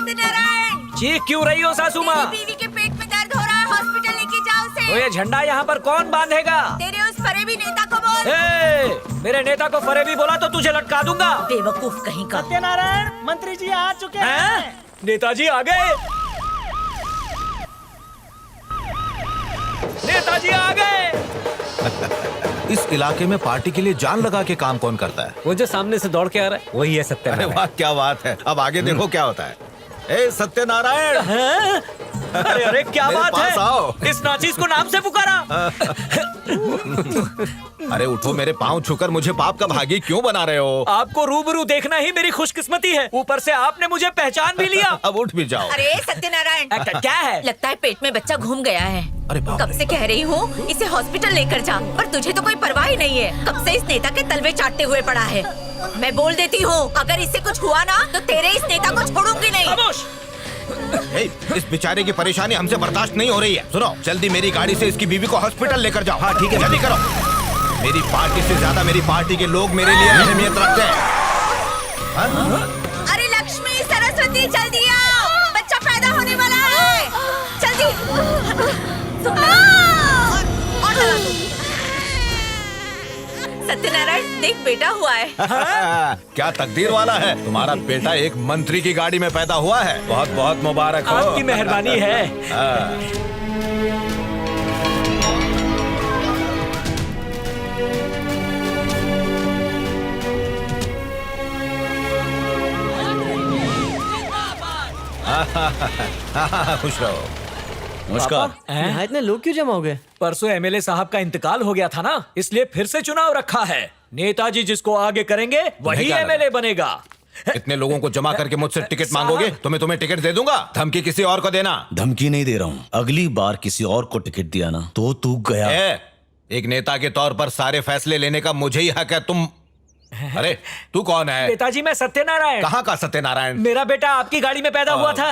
सत्यनारायण, चीख क्यों रही हो सासू माँ? बीवी के पेट में दर्द हो रहा है, हॉस्पिटल लेके जाओ उसे। तो ये झंडा यहाँ पर कौन बांधेगा? तेरे उस फरेबी नेता को बोल। मेरे नेता को फरेबी बोला तो तुझे लटका दूंगा। बेवकूफ कहीं का। सत्यनारायण, मंत्री जी आ चुके हैं। नेताजी आ गए। नेताजी आ गए। इस इलाके में पार्टी के लिए जान लगा के काम कौन करता है? वो जो सामने से दौड़ के आ रहा है वही है सत्यनारायण। अरे वाह, क्या बात है। अब आगे देखो क्या होता है। ए सत्यनारायण, अरे अरे क्या मेरे बात पास है? आओ। इस नाचीज को नाम से पुकारा। अरे उठो, मेरे पाँव छूकर मुझे पाप का भागी क्यों बना रहे हो? आपको रूबरू देखना ही मेरी खुशकिस्मती है। ऊपर से आपने मुझे पहचान भी लिया। अब उठ भी जाओ। अरे सत्यनारायण, क्या है? लगता है पेट में बच्चा घूम गया है। अरे बाप कब रे। से कह रही हूँ इसे हॉस्पिटल लेकर जा, पर तुझे तो कोई परवाह ही नहीं है। कब से इस नेता के तलवे चाटते हुए पड़ा है। मैं बोल देती हूँ, अगर इससे कुछ हुआ ना तो तेरे इस नेता को छोड़ूंगी नहीं। खामोश। ए, इस बेचारे की परेशानी हमसे बर्दाश्त नहीं हो रही है। सुनो, जल्दी मेरी गाड़ी से इसकी बीवी को हॉस्पिटल लेकर जाओ। हाँ ठीक है, जल्दी करो। मेरी पार्टी से ज्यादा मेरी पार्टी के लोग मेरे लिए अहमियत रखते हैं। अरे लक्ष्मी, सरस्वती, जल्दी आओ, बच्चा पैदा होने वाला है। जल्दी। और लगा दो। सत्यनारायण, देख बेटा हुआ है। क्या तकदीर वाला है। तुम्हारा बेटा एक मंत्री की गाड़ी में पैदा हुआ है। बहुत बहुत मुबारक हो। आपकी मेहरबानी है। खुश रहो। नमस्कार। यहाँ इतने लोग क्यों जमा हो गए? परसों एमएलए साहब का इंतकाल हो गया था ना, इसलिए फिर से चुनाव रखा है। नेताजी जिसको आगे करेंगे वही क्या एमएलए बनेगा। इतने लोगों को जमा करके मुझसे टिकट मांगोगे तो मैं तुम्हें टिकट दे दूंगा। धमकी किसी और को देना। धमकी नहीं दे रहा हूँ, अगली बार किसी और को टिकट दिया ना तो तू गया। एक नेता के तौर पर सारे फैसले लेने का मुझे ही हक है। तुम अरे तू कौन है? नेताजी मैं सत्यनारायण। कहाँ का सत्यनारायण? मेरा बेटा आपकी गाड़ी में पैदा हुआ था।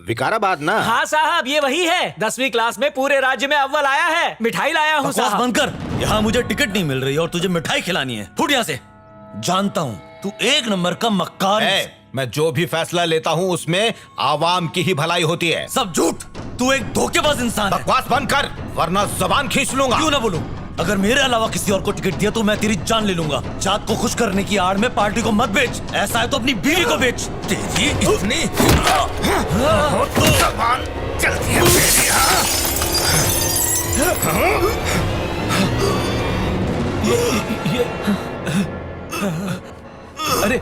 विकाराबाद ना? हाँ साहब, ये वही है। 10वीं क्लास में पूरे राज्य में अव्वल आया है। मिठाई लाया हूँ बकवास साहब। बंद कर। यहाँ मुझे टिकट नहीं मिल रही और तुझे मिठाई खिलानी है। फुट यहाँ से। जानता हूँ तू एक नंबर का मक्कार है। मैं जो भी फैसला लेता हूँ उसमें आवाम की ही भलाई होती है। सब झूठ। तू एक धोखेबाज इंसान है। बकवास बंद कर वरना जबान खींच लूंगा। क्यों ना बोलूं? अगर मेरे अलावा किसी और को टिकट दिया तो मैं तेरी जान ले लूंगा। जात को खुश करने की आड़ में पार्टी को मत बेच। ऐसा है तो अपनी बीवी को बेच। तेरी इतनी जबान चलती है मेरी। अरे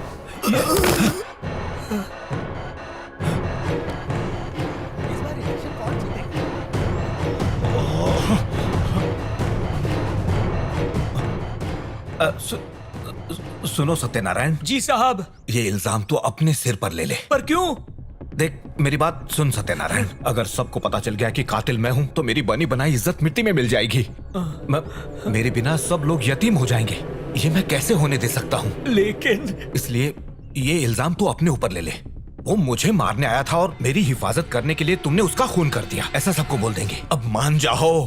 सुनो सत्यनारायण जी साहब। ये इल्जाम तो अपने सिर पर ले ले। पर क्यों? देख मेरी बात सुन सत्यनारायण, अगर सबको पता चल गया कि कातिल मैं हूँ तो मेरी बनी बनाई इज्जत मिट्टी में मिल जाएगी। मेरे बिना सब लोग यतीम हो जाएंगे। ये मैं कैसे होने दे सकता हूँ? लेकिन इसलिए ये इल्जाम तू अपने ऊपर ले ले। वो मुझे मारने आया था और मेरी हिफाजत करने के लिए तुमने उसका खून कर दिया, ऐसा सबको बोल देंगे। अब मान जाओ।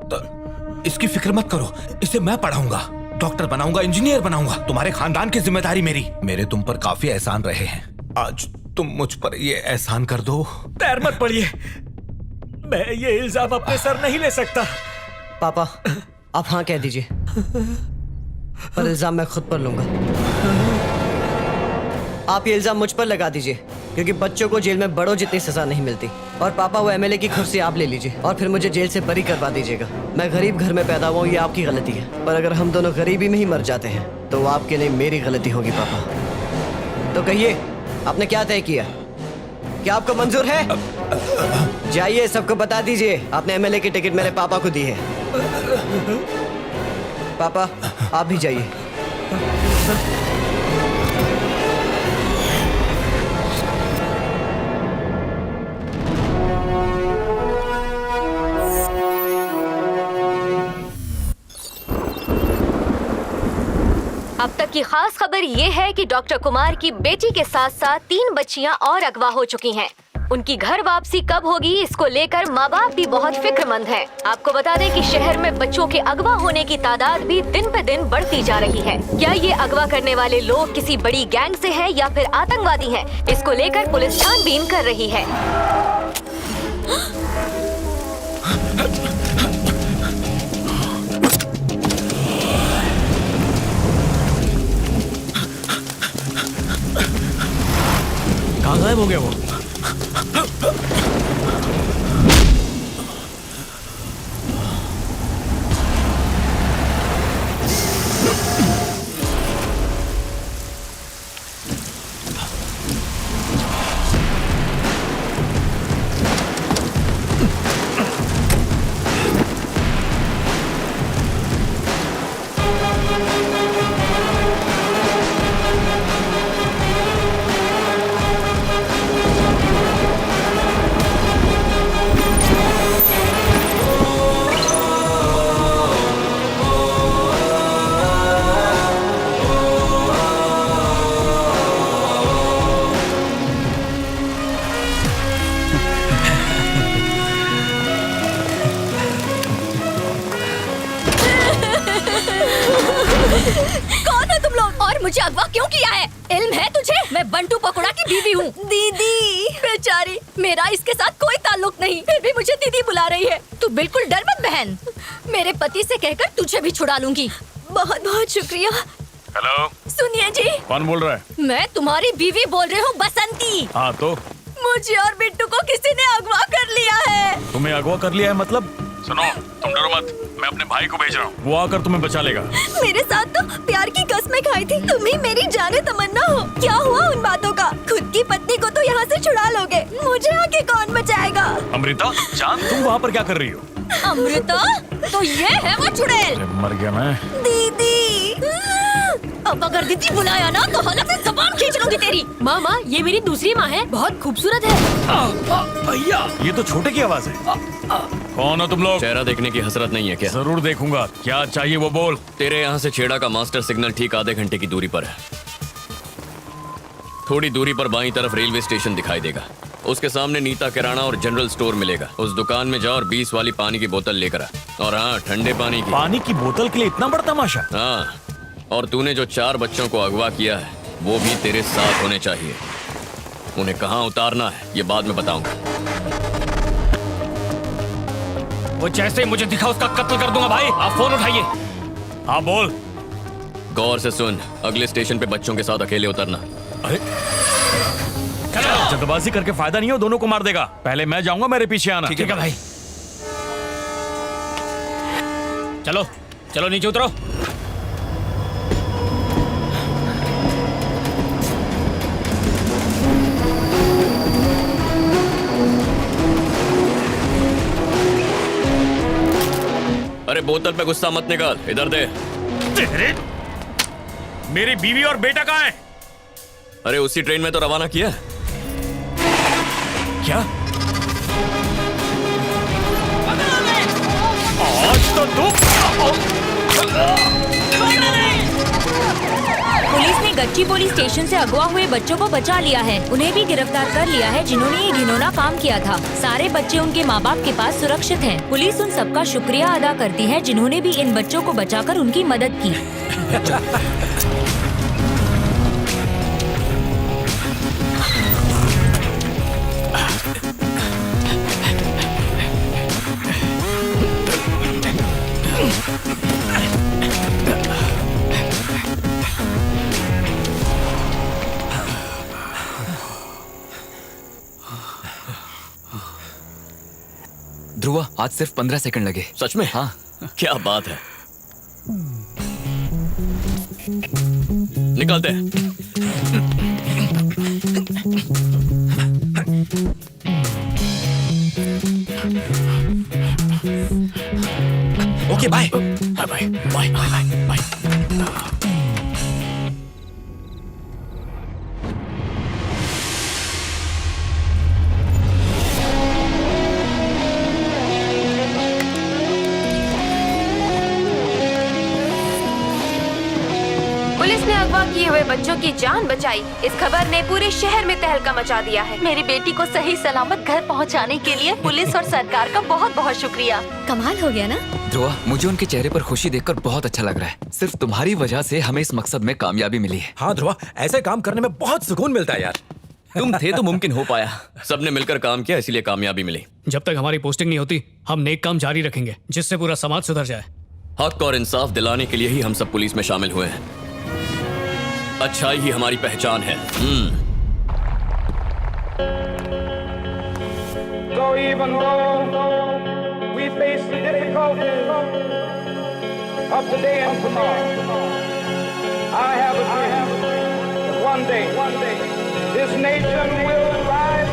तो इसकी फिक्र मत करो, इसे मैं पढ़ाऊंगा, डॉक्टर बनाऊंगा, इंजीनियर बनाऊंगा। तुम्हारे खानदान की जिम्मेदारी मेरी। मेरे तुम पर काफी एहसान रहे हैं, आज तुम मुझ पर ये एहसान कर दो। पैर मत पड़िए, मैं ये इल्जाम अपने सर नहीं ले सकता। पापा, आप हाँ कह दीजिए, पर इल्जाम मैं खुद पर लूंगा। आप ये इल्जाम मुझ पर लगा दीजिए, क्योंकि बच्चों को जेल में बड़ों जितनी सजा नहीं मिलती। और पापा, वो एमएलए की कुर्सी आप ले लीजिए और फिर मुझे जेल से बरी करवा दीजिएगा। मैं गरीब घर में पैदा हुआ हूँ, ये आपकी गलती है, पर अगर हम दोनों गरीबी में ही मर जाते हैं तो वो आपके लिए मेरी गलती होगी। पापा, तो कहिए, आपने क्या तय किया? क्या आपको मंजूर है? जाइए, सबको बता दीजिए आपने एमएलए की टिकट मेरे पापा को दी है। पापा, आप भी जाइए। अब तक की खास खबर ये है कि डॉक्टर कुमार की बेटी के साथ साथ 3 बच्चियां और अगवा हो चुकी हैं। उनकी घर वापसी कब होगी इसको लेकर माँ बाप भी बहुत फिक्रमंद हैं। आपको बता दें कि शहर में बच्चों के अगवा होने की तादाद भी दिन पे दिन बढ़ती जा रही है। क्या ये अगवा करने वाले लोग किसी बड़ी गैंग से हैं या फिर आतंकवादी हैं? इसको लेकर पुलिस छानबीन कर रही है। कहाँ गायब हो गया वो? कौन हो तुम लोग और मुझे अगवा क्यों किया है? इल्म है तुझे? मैं बंटू पकोड़ा की बीवी हूँ। दीदी बेचारी, मेरा इसके साथ कोई ताल्लुक नहीं, फिर भी मुझे दीदी बुला रही है। तू बिल्कुल डर मत बहन, मेरे पति से कहकर तुझे भी छुड़ा लूंगी। बहुत बहुत शुक्रिया। हेलो, सुनिए जी, कौन बोल रहा है? मैं तुम्हारी बीवी बोल रही हूँ, बसंती। हाँ तो मुझे और बिट्टू को किसी ने अगवा कर लिया है। तुम्हें अगवा कर लिया है मतलब? सुनो, तुम डरो मत, मैं अपने भाई को भेज रहा हूँ, वो आकर तुम्हें बचा लेगा। मेरे साथ तो प्यार की कस्में खाई थी, तुम ही मेरी जाने तमन्ना हो। क्या हुआ उन बातों का? खुद की पत्नी को तो यहाँ से छुड़ा लोगे, मुझे आके कौन बचाएगा? अमृता, जान तुम वहाँ पर क्या कर रही हो? अमृता, तो ये है वो चुड़ैल। अरे, मर गया मैं। दीदी, अब अगर दीदी बुलाया ना तो हलक से जबान खींच लूंगी तेरी। मामा, ये मेरी दूसरी माँ है, बहुत खूबसूरत है। भैया, ये तो छोटे की आवाज है। कौन हो तुम लोग? चेहरा देखने की हसरत नहीं है क्या? जरूर देखूंगा, क्या चाहिए वो बोल। तेरे यहाँ से छेड़ा का मास्टर सिग्नल ठीक आधे घंटे की दूरी पर है। थोड़ी दूरी पर बाईं तरफ रेलवे स्टेशन दिखाई देगा, उसके सामने नीता किराना और जनरल स्टोर मिलेगा। उस दुकान में जाओ और 20 वाली पानी की बोतल लेकर आ। और हाँ, ठंडे पानी की। पानी की बोतल के लिए इतना बड़ा तमाशा? हाँ, और तूने जो 4 बच्चों को अगवा किया है वो भी तेरे साथ होने चाहिए। उन्हें कहाँ उतारना है ये बाद में बताऊंगा। वो जैसे मुझे दिखा उसका कत्ल कर दूंगा भाई। आप फोन उठाइए। हाँ बोल। गौर से सुन, अगले स्टेशन पे बच्चों के साथ अकेले उतरना। अरे जल्दबाजी करके फायदा नहीं हो, दोनों को मार देगा। पहले मैं जाऊंगा, मेरे पीछे आना। ठीक है भाई। चलो चलो नीचे उतरो। अरे बोतल पे गुस्सा मत निकाल, इधर दे। तेरे, मेरी बीवी और बेटा कहाँ है? अरे उसी ट्रेन में तो रवाना किया। क्या? आज तो तू। पुलिस ने गच्चीबोली स्टेशन से अगवा हुए बच्चों को बचा लिया है। उन्हें भी गिरफ्तार कर लिया है जिन्होंने ये घिनौना काम किया था। सारे बच्चे उनके माँ बाप के पास सुरक्षित हैं। पुलिस उन सबका शुक्रिया अदा करती है जिन्होंने भी इन बच्चों को बचाकर उनकी मदद की। ध्रुवा, आज सिर्फ 15 सेकंड लगे। सच में? हाँ। क्या बात है। निकालते हैं। Okay bye. Bye bye bye bye bye. Police ने अगवा किए हुए बच्चों की जान बचाई। इस खबर ने पूरे शहर में तहलका मचा दिया है। मेरी बेटी को सही सलामत घर पहुंचाने के लिए पुलिस और सरकार का बहुत बहुत शुक्रिया। कमाल हो गया ना? ध्रुवा, मुझे उनके चेहरे पर खुशी देखकर बहुत अच्छा लग रहा है। सिर्फ तुम्हारी वजह से हमें इस मकसद में कामयाबी मिली है। हाँ ध्रुवा, ऐसे काम करने में बहुत सुकून मिलता है यार। तुम थे तो मुमकिन हो पाया। सबने मिलकर काम किया, इसीलिए कामयाबी मिली। जब तक हमारी पोस्टिंग नहीं होती हम नेक काम जारी रखेंगे, जिससे पूरा समाज सुधर जाए। हक और इंसाफ दिलाने के लिए ही हम सब पुलिस में शामिल हुए हैं। अच्छाई ही हमारी पहचान है। So even though we face the difficulties of today and tomorrow, I have a dream that one day this nation will rise.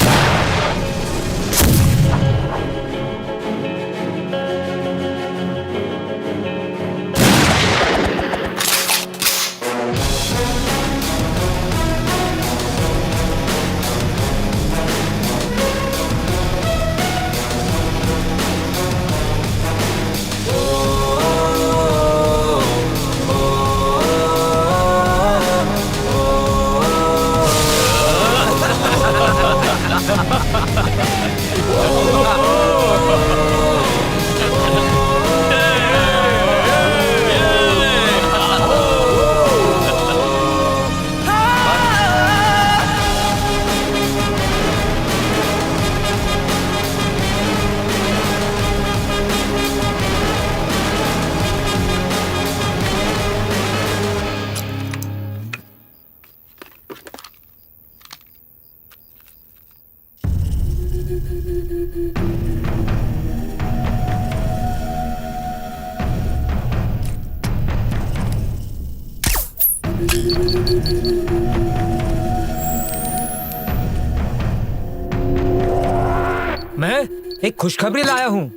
मैं एक खुशखबरी लाया हूँ।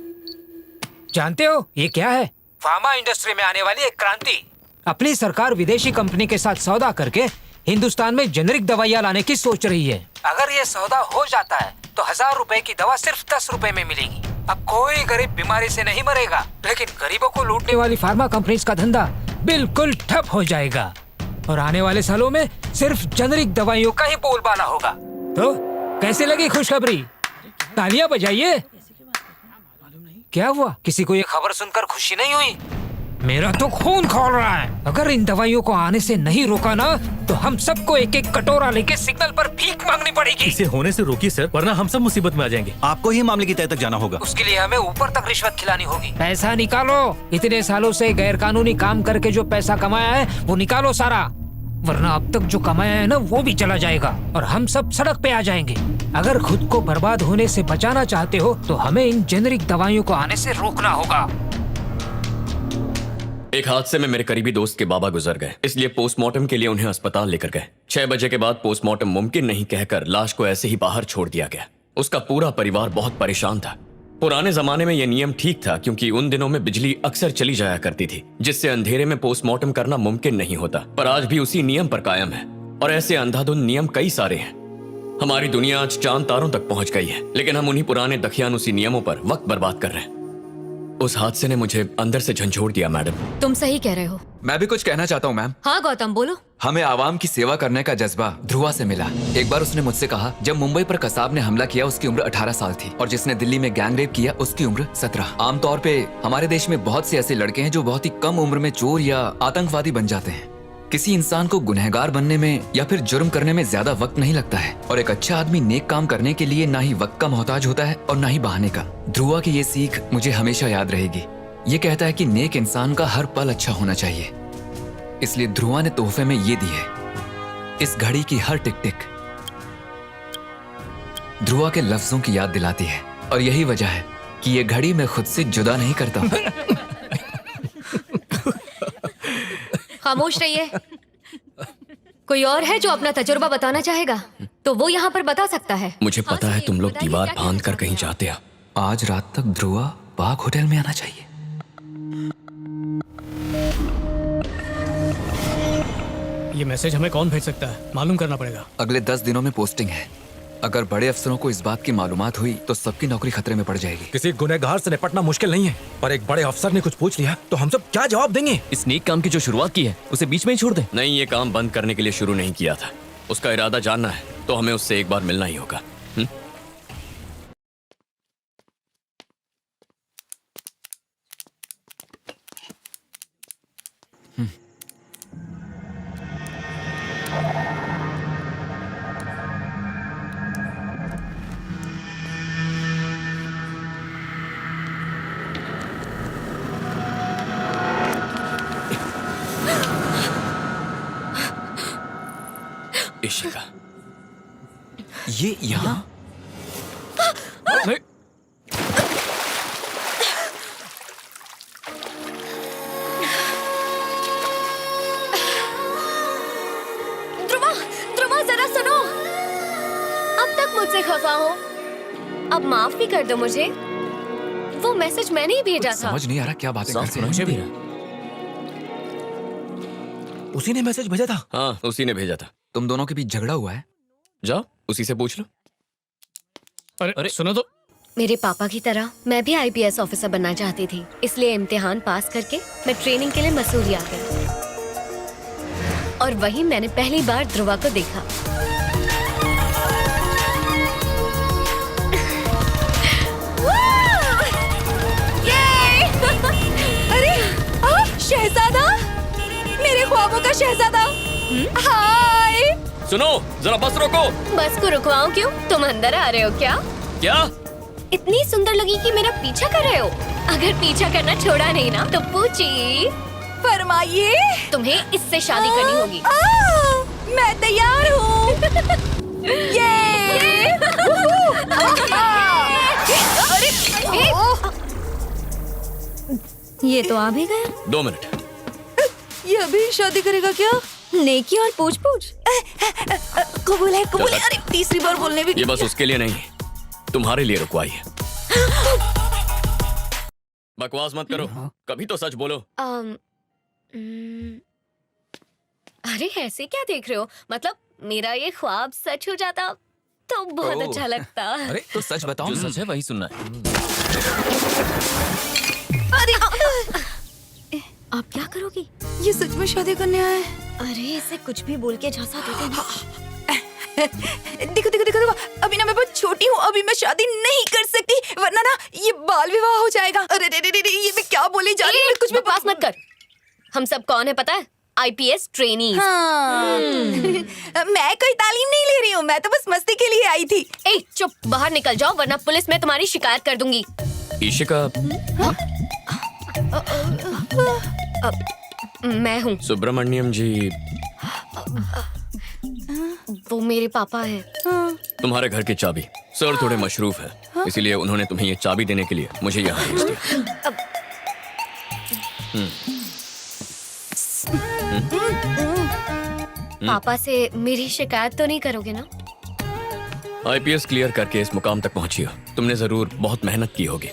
जानते हो ये क्या है? फार्मा इंडस्ट्री में आने वाली एक क्रांति। अपनी सरकार विदेशी कंपनी के साथ सौदा करके हिंदुस्तान में जेनेरिक दवाइयाँ लाने की सोच रही है। अगर ये सौदा हो जाता है तो 1000 रुपए की दवा सिर्फ 10 रुपए में मिलेगी। अब कोई गरीब बीमारी से नहीं मरेगा, लेकिन गरीबों को लूटने वाली फार्मा कंपनीज का धंधा बिल्कुल ठप हो जाएगा और आने वाले सालों में सिर्फ जेनेरिक दवाइयों का ही बोलबाला होगा। तो कैसे लगी खुशखबरी? तालियां बजाइए। क्या हुआ? किसी को ये खबर सुनकर खुशी नहीं हुई? मेरा तो खून खौल रहा है। अगर इन दवाइयों को आने से नहीं रोका ना तो हम सबको एक एक कटोरा लेके सिग्नल पर भीख मांगनी पड़ेगी। इसे होने से रोकिए सर, वरना हम सब मुसीबत में आ जाएंगे। आपको ही मामले की तह तक जाना होगा। उसके लिए हमें ऊपर तक रिश्वत खिलानी होगी। पैसा निकालो। इतने सालों से गैर कानूनी काम करके जो पैसा कमाया है वो निकालो सारा, वरना अब तक जो कमाया है ना वो भी चला जाएगा और हम सब सड़क पे आ जाएंगे। अगर खुद को बर्बाद होने से बचाना चाहते हो तो हमें इन जेनेरिक दवाइयों को आने से रोकना होगा। एक हादसे में मेरे करीबी दोस्त के बाबा गुजर गए, इसलिए पोस्टमार्टम के लिए उन्हें अस्पताल लेकर गए। 6 बजे के बाद पोस्टमार्टम मुमकिन नहीं कहकर लाश को ऐसे ही बाहर छोड़ दिया गया। उसका पूरा परिवार बहुत परेशान था। पुराने जमाने में यह नियम ठीक था क्योंकि उन दिनों में बिजली अक्सर चली जाया करती थी, जिससे अंधेरे में पोस्टमार्टम करना मुमकिन नहीं होता। पर आज भी उसी नियम पर कायम है और ऐसे अंधाधुंध नियम कई सारे हैं। हमारी दुनिया आज चांद तारों तक पहुंच गई है, लेकिन हम उन्हीं पुराने दखियानुसी नियमों पर वक्त बर्बाद कर रहे हैं। उस हादसे ने मुझे अंदर से झंझोड़ दिया मैडम। तुम सही कह रहे हो। मैं भी कुछ कहना चाहता हूँ मैम। हाँ गौतम बोलो। हमें आवाम की सेवा करने का जज्बा ध्रुवा से मिला। एक बार उसने मुझसे कहा, जब मुंबई पर कसाब ने हमला किया उसकी उम्र 18 साल थी और जिसने दिल्ली में गैंग रेप किया उसकी उम्र 17। आमतौर पे हमारे देश में बहुत से ऐसे लड़के हैं जो बहुत ही कम उम्र में चोर या आतंकवादी बन जाते हैं। किसी इंसान को गुनहगार बनने में या फिर जुर्म करने में ज्यादा वक्त नहीं लगता है और एक अच्छा आदमी नेक काम करने के लिए ना ही वक्त का मोहताज होता है और ना ही बहाने का। ध्रुवा की ये सीख मुझे हमेशा याद रहेगी। ये कहता है कि नेक इंसान का हर पल अच्छा होना चाहिए। इसलिए ध्रुवा ने तोहफे में ये दी है, इस घड़ी की हर टिक टिक ध्रुवा के लफ्जों की याद दिलाती है और यही वजह है कि ये घड़ी मैं खुद से जुदा नहीं करता। खामोश रहिए। कोई और है जो अपना तजुर्बा बताना चाहेगा तो वो यहाँ पर बता सकता है। मुझे पता है तुम लोग दीवार बांध कर कहीं जाते हो। आज रात तक ध्रुवा पाक होटल में आना चाहिए। ये मैसेज हमें कौन भेज सकता है? मालूम करना पड़ेगा। अगले 10 दिनों में पोस्टिंग है। अगर बड़े अफसरों को इस बात की मालूमात हुई तो सबकी नौकरी खतरे में पड़ जाएगी। किसी गुनहगार से निपटना मुश्किल नहीं है, पर एक बड़े अफसर ने कुछ पूछ लिया तो हम सब क्या जवाब देंगे? इस नेक काम की जो शुरुआत की है उसे बीच में ही छोड़ दे। नहीं, ये काम बंद करने के लिए शुरू नहीं किया था। उसका इरादा जानना है तो हमें उससे एक बार मिलना ही होगा। इशिका, ये यहाँ? नहीं। ध्रुवा जरा सुनो। अब तक मुझसे खफा हो, अब माफ भी कर दो मुझे। वो मैसेज मैंने ही भेजा था। समझ नहीं आ रहा क्या बातें करते हैं। मुझे भी उसी ने मैसेज भेजा था। हाँ, उसी ने भेजा था। तुम दोनों के बीच झगड़ा हुआ है? जाओ उसी से पूछ लो। अरे सुनो तो। मेरे पापा की तरह मैं भी IPS ऑफिसर बनना चाहती थी, इसलिए इम्तिहान पास करके मैं ट्रेनिंग के लिए मसूरी आ गई। और वहीं मैंने पहली बार ध्रुवा को देखा। अरे शहजादा, मेरे ख्वाबों का शहजादा। हाय। सुनो, जरा बस रोको। बस को रुकवाऊं क्यों? तुम अंदर आ रहे हो क्या? क्या? इतनी सुंदर लगी कि मेरा पीछा कर रहे हो? अगर पीछा करना छोड़ा नहीं ना तो पूछी। फरमाइए। तुम्हें इससे शादी करनी होगी। मैं तैयार हूँ। ये तो आ भी गया। 2 मिनट। ये अभी शादी करेगा क्या? नेकी और पूछ पूछ। कबूल है, कबूल है। अरे तीसरी बार बोलने भी। ये बस उसके लिए नहीं, तुम्हारे लिए रुकवाई है। बकवास मत करो, कभी तो सच बोलो। अरे ऐसे क्या देख रहे हो? मतलब मेरा ये ख्वाब सच हो जाता तो बहुत अच्छा लगता। अरे तो सच बताओ। जो सच है वही सुनना है। अरे आप क्या करोगी? ये सच में शादी करने आया है। अरे इसे कुछ भी बोल के झांसा देते हैं। देखो देखो देखो देखो, अभी ना मैं बहुत छोटी हूँ, अभी मैं शादी नहीं कर सकती, वरना ना ये बाल विवाह हो जाएगा। अरे रे रे रे, ये मैं क्या बोले जा रही हूँ? कुछ भी बकवास मत कर। हम सब कौन है पता है? IPS trainees. हाँ। मैं कोई तालीम नहीं ले रही हूँ, मैं तो बस मस्ती के लिए आई थी। ए चुप, बाहर निकल जाओ वरना पुलिस में तुम्हारी शिकायत कर दूंगी। इशिका। मैं हूँ सुब्रमण्यम जी। वो मेरे पापा है। तुम्हारे घर की चाबी। सर थोड़े मशरूफ है, इसीलिए उन्होंने तुम्हें ये चाबी देने के लिए मुझे यहाँ भेज दिया। पापा से मेरी शिकायत तो नहीं करोगे ना? IPS क्लियर करके इस मुकाम तक पहुंची हो, तुमने जरूर बहुत मेहनत की होगी,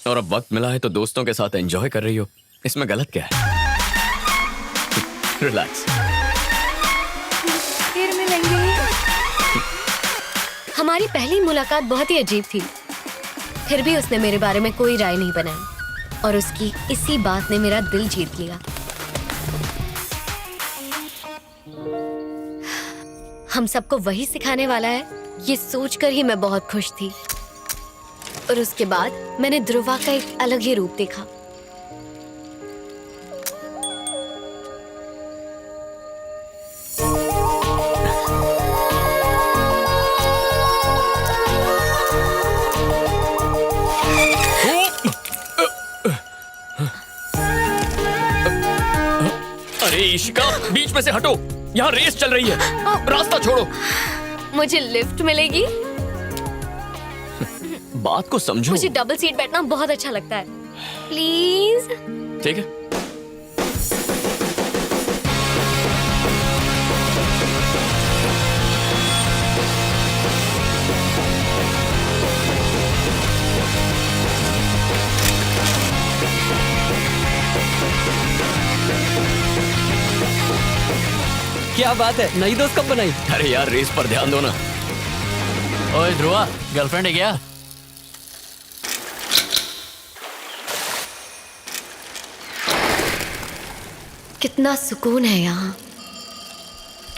और अब वक्त मिला है तो दोस्तों के साथ एंजॉय कर रही हो। इसमें गलत क्या है? रिलैक्स। फिर मिलेंगे। हमारी पहली मुलाकात बहुत ही अजीब थी, फिर भी उसने मेरे बारे में कोई राय नहीं बनाई और उसकी इसी बात ने मेरा दिल जीत लिया। हम सबको वही सिखाने वाला है, ये सोचकर ही मैं बहुत खुश थी। और उसके बाद मैंने ध्रुवा का एक अलग ही रूप देखा। अरे इशिका, बीच में से हटो, यहाँ रेस चल रही है, रास्ता छोड़ो। मुझे लिफ्ट मिलेगी? बात को समझो। मुझे डबल सीट बैठना बहुत अच्छा लगता है, प्लीज। ठीक है। क्या बात है, नई दोस्त कब बनाई? अरे यार, रेस पर ध्यान दो ना। ओए ध्रुवा, गर्लफ्रेंड है क्या? कितना सुकून है यहाँ।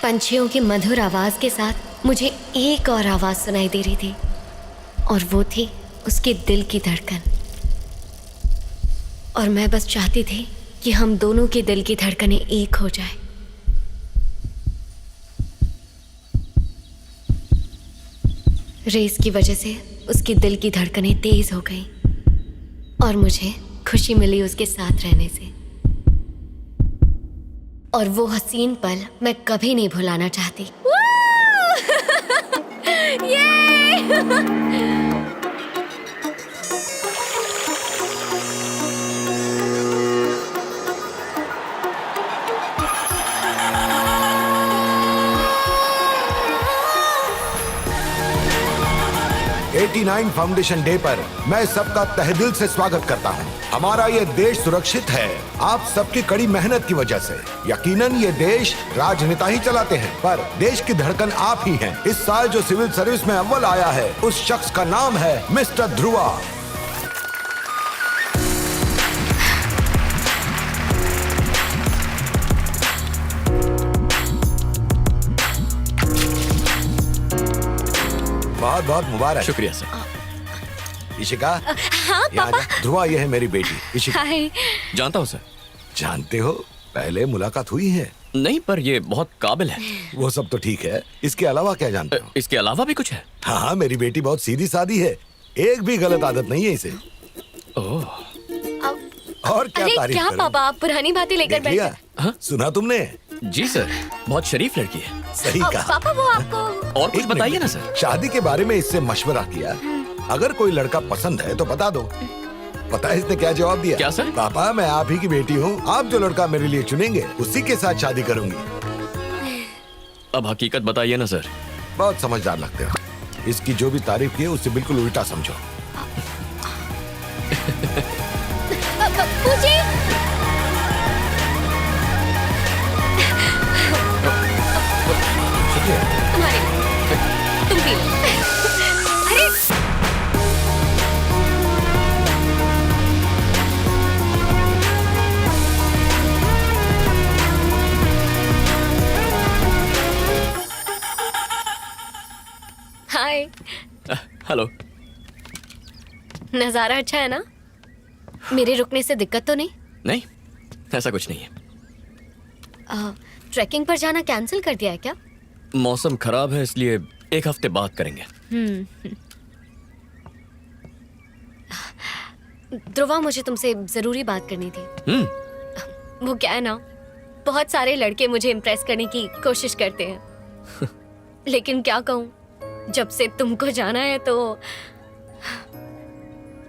पंछियों की मधुर आवाज के साथ मुझे एक और आवाज सुनाई दे रही थी, और वो थी उसके दिल की धड़कन। और मैं बस चाहती थी कि हम दोनों के दिल की धड़कनें एक हो जाए। रेस की वजह से उसकी दिल की धड़कनें तेज हो गईं, और मुझे खुशी मिली उसके साथ रहने से। और वो हसीन पल मैं कभी नहीं भुलाना चाहती। ये 89 फाउंडेशन डे पर मैं सबका तहे दिल से स्वागत करता हूँ। हमारा ये देश सुरक्षित है आप सबकी कड़ी मेहनत की वजह से। यकीनन ये देश राजनेता ही चलाते हैं, पर देश की धड़कन आप ही हैं। इस साल जो सिविल सर्विस में अव्वल आया है उस शख्स का नाम है मिस्टर ध्रुवा। बहुत बहुत मुबारक। शुक्रिया सर। इशिका, हाँ यहाँ पापा। जा। ध्रुवा ये है मेरी बेटी इशिका। हाय। जानता हूँ सर। जानते हो, पहले मुलाकात हुई है। नहीं, पर ये बहुत काबिल है। वो सब तो ठीक है, इसके अलावा क्या जानते हो? इसके अलावा भी कुछ है? हाँ, मेरी बेटी बहुत सीधी सादी है, एक भी गलत आदत नहीं है इसे। ओह। और क्या अरे तारीफ क्या करूं? पापा, आप पुरानी बातें लेकर देख लिया? बैठे। हाँ? सुना तुमने? जी सर, बहुत शरीफ लड़की है। सही कहा। पापा वो आपको और कुछ बताइए ना सर। शादी के बारे में इससे मशवरा किया, अगर कोई लड़का पसंद है तो बता दो। पता है इसने क्या जवाब दिया? क्या सर? पापा मैं आप ही की बेटी हूँ, आप जो लड़का मेरे लिए चुनेंगे उसी के साथ शादी करूंगी। अब हकीकत बताइए ना सर। बहुत समझदार लगते हो। इसकी जो भी तारीफ की है उससे बिल्कुल उल्टा समझो। पूछिए। तुम्हारे तुम भी। अरे हाय। हेलो। नजारा अच्छा है ना? मेरे रुकने से दिक्कत तो नहीं? नहीं, ऐसा कुछ नहीं है। ट्रैकिंग पर जाना कैंसिल कर दिया है क्या? मौसम खराब है इसलिए एक हफ्ते बाद करेंगे। ध्रुवा, मुझे तुमसे जरूरी बात करनी थी। वो क्या है ना, बहुत सारे लड़के मुझे इम्प्रेस करने की कोशिश करते हैं लेकिन क्या कहूँ, जब से तुमको जाना है तो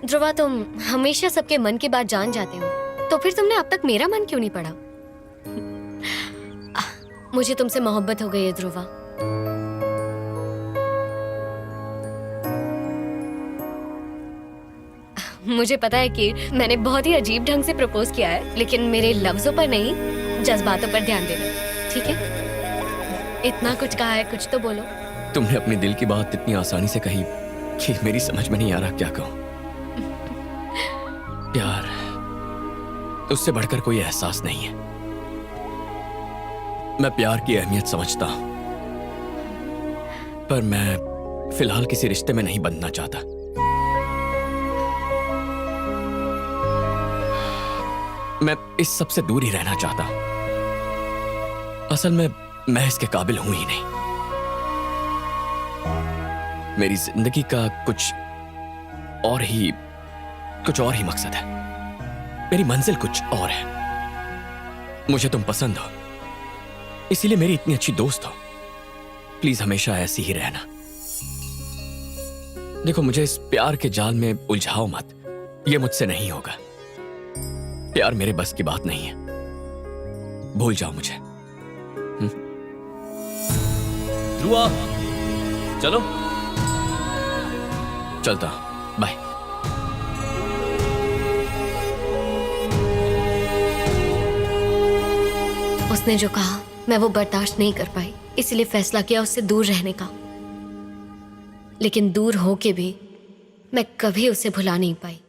ध्रुवा, तुम हमेशा सबके मन की बात जान जाते हो, तो फिर तुमने अब तक मेरा मन क्यों नहीं पढ़ा? मुझे तुमसे मोहब्बत हो गई है ध्रुवा। मुझे पता है कि मैंने बहुत ही अजीब ढंग से प्रपोज किया है, लेकिन मेरे लफ्जों पर नहीं, जज्बातों पर ध्यान देना, ठीक है? इतना कुछ कहा है, कुछ तो बोलो। तुमने अपने दिल की बात इतनी आसानी से कही कि मेरी समझ में नहीं आ रहा क्या कहूं। प्यार, उससे बढ़कर कोई एहसास नहीं है। मैं प्यार की अहमियत समझता हूं, पर मैं फिलहाल किसी रिश्ते में नहीं बंधना चाहता। मैं इस सब से दूर ही रहना चाहता हूं। असल में मैं इसके काबिल हूं ही नहीं। मेरी जिंदगी का कुछ और ही मकसद है। मेरी मंजिल कुछ और है। मुझे तुम पसंद हो, इसीलिए मेरी इतनी अच्छी दोस्त हो। प्लीज हमेशा ऐसी ही रहना। देखो, मुझे इस प्यार के जाल में उलझाओ मत, ये मुझसे नहीं होगा। प्यार मेरे बस की बात नहीं है, भूल जाओ मुझे। ध्रुवा, चलो। चलता हूं, बाय। उसने जो कहा मैं वो बर्दाश्त नहीं कर पाई, इसलिए फैसला किया उससे दूर रहने का। लेकिन दूर होके भी मैं कभी उसे भुला नहीं पाई।